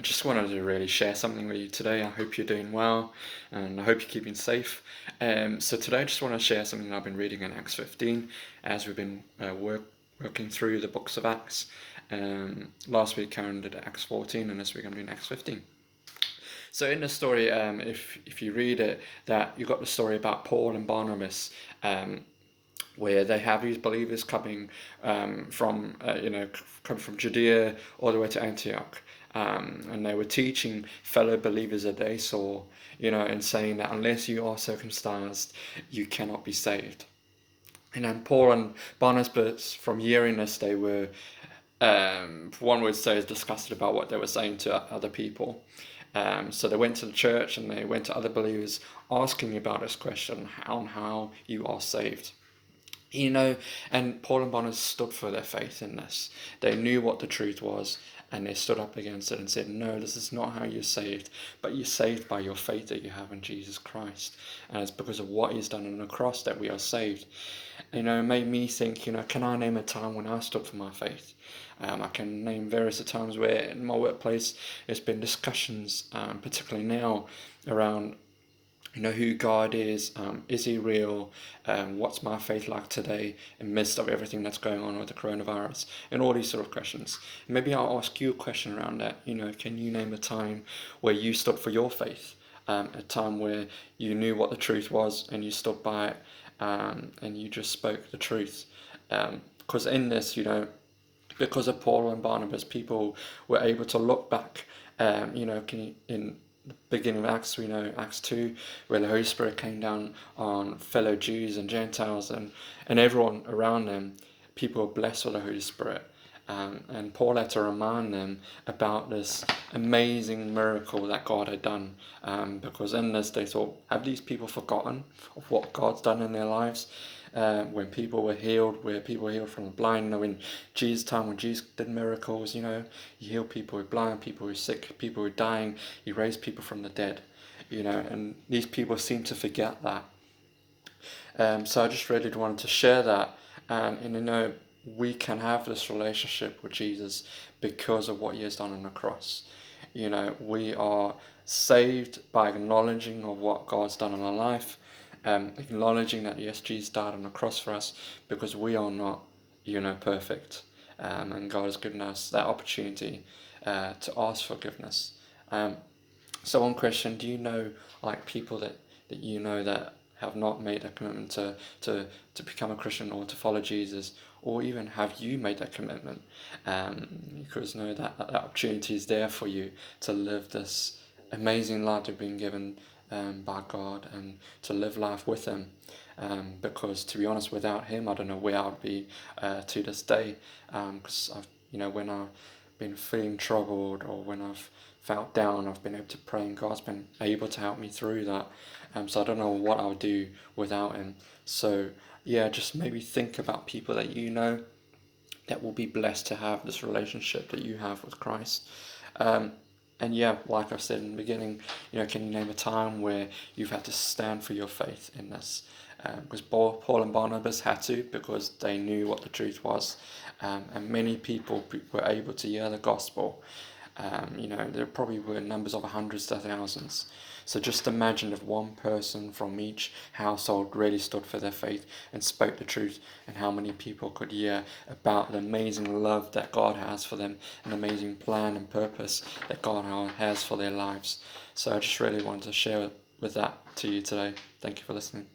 Just wanted to really share something with you today. I hope you're doing well, and I hope you're keeping safe. So today I just want to share something I've been reading in Acts 15 as we've been working through the books of Acts. Last week Karen did Acts 14, and this week I'm doing Acts 15. So in the story, if you read it, that you got the story about Paul and Barnabas, where they have these believers coming coming from Judea all the way to Antioch, and they were teaching fellow believers that they saw, and saying that unless you are circumcised, you cannot be saved. And then Paul and Barnabas, from hearing this, they were, one would say, is disgusted about what they were saying to other people. So they went to the church and they went to other believers asking about this question on how you are saved. And Paul and Barnabas stood for their faith in this. They knew what the truth was, and they stood up against it and said, no, this is not how you're saved, but you're saved by your faith that you have in Jesus Christ. And it's because of what he's done on the cross that we are saved. It made me think, can I name a time when I stood for my faith? I can name various times where in my workplace there's been discussions, particularly now, around who God is he real, what's my faith like today in the midst of everything that's going on with the coronavirus, and all these sort of questions. Maybe I'll ask you a question around that. Can you name a time where you stood for your faith, a time where you knew what the truth was and you stood by it, and you just spoke the truth? Because in this, because of Paul and Barnabas, people were able to look back, in the beginning of Acts, we know Acts 2, where the Holy Spirit came down on fellow Jews and Gentiles and everyone around them. People were blessed with the Holy Spirit. And Paul had to remind them about this amazing miracle that God had done, because in this they thought, have these people forgotten of what God's done in their lives? When people were healed, where people were healed from the blind, in Jesus' time, when Jesus did miracles, he healed people who were blind, people who were sick, people who were dying, he raised people from the dead, and these people seem to forget that. So I just really wanted to share that, and we can have this relationship with Jesus because of what he has done on the cross. We are saved by acknowledging of what God's done in our life, acknowledging that yes, Jesus died on the cross for us, because we are not, perfect, and God has given us that opportunity to ask forgiveness. So one question: do you know people that that have not made a commitment to become a Christian or to follow Jesus, or even have you made that commitment? Because know that opportunity is there for you to live this amazing life you've been given by God, and to live life with him. Because to be honest, without him, I don't know where I would be to this day. Because when I've been feeling troubled, or when I've felt down, I've been able to pray, and God's been able to help me through that. So I don't know what I would do without him. So yeah, just maybe think about people that that will be blessed to have this relationship that you have with Christ. And yeah, like I said in the beginning, can you name a time where you've had to stand for your faith in this? Because Paul and Barnabas had to, because they knew what the truth was, and many people were able to hear the gospel. There probably were numbers of hundreds to thousands. So just imagine if one person from each household really stood for their faith and spoke the truth, and how many people could hear about the amazing love that God has for them, an amazing plan and purpose that God has for their lives. So I just really wanted to share with that to you today. Thank you for listening.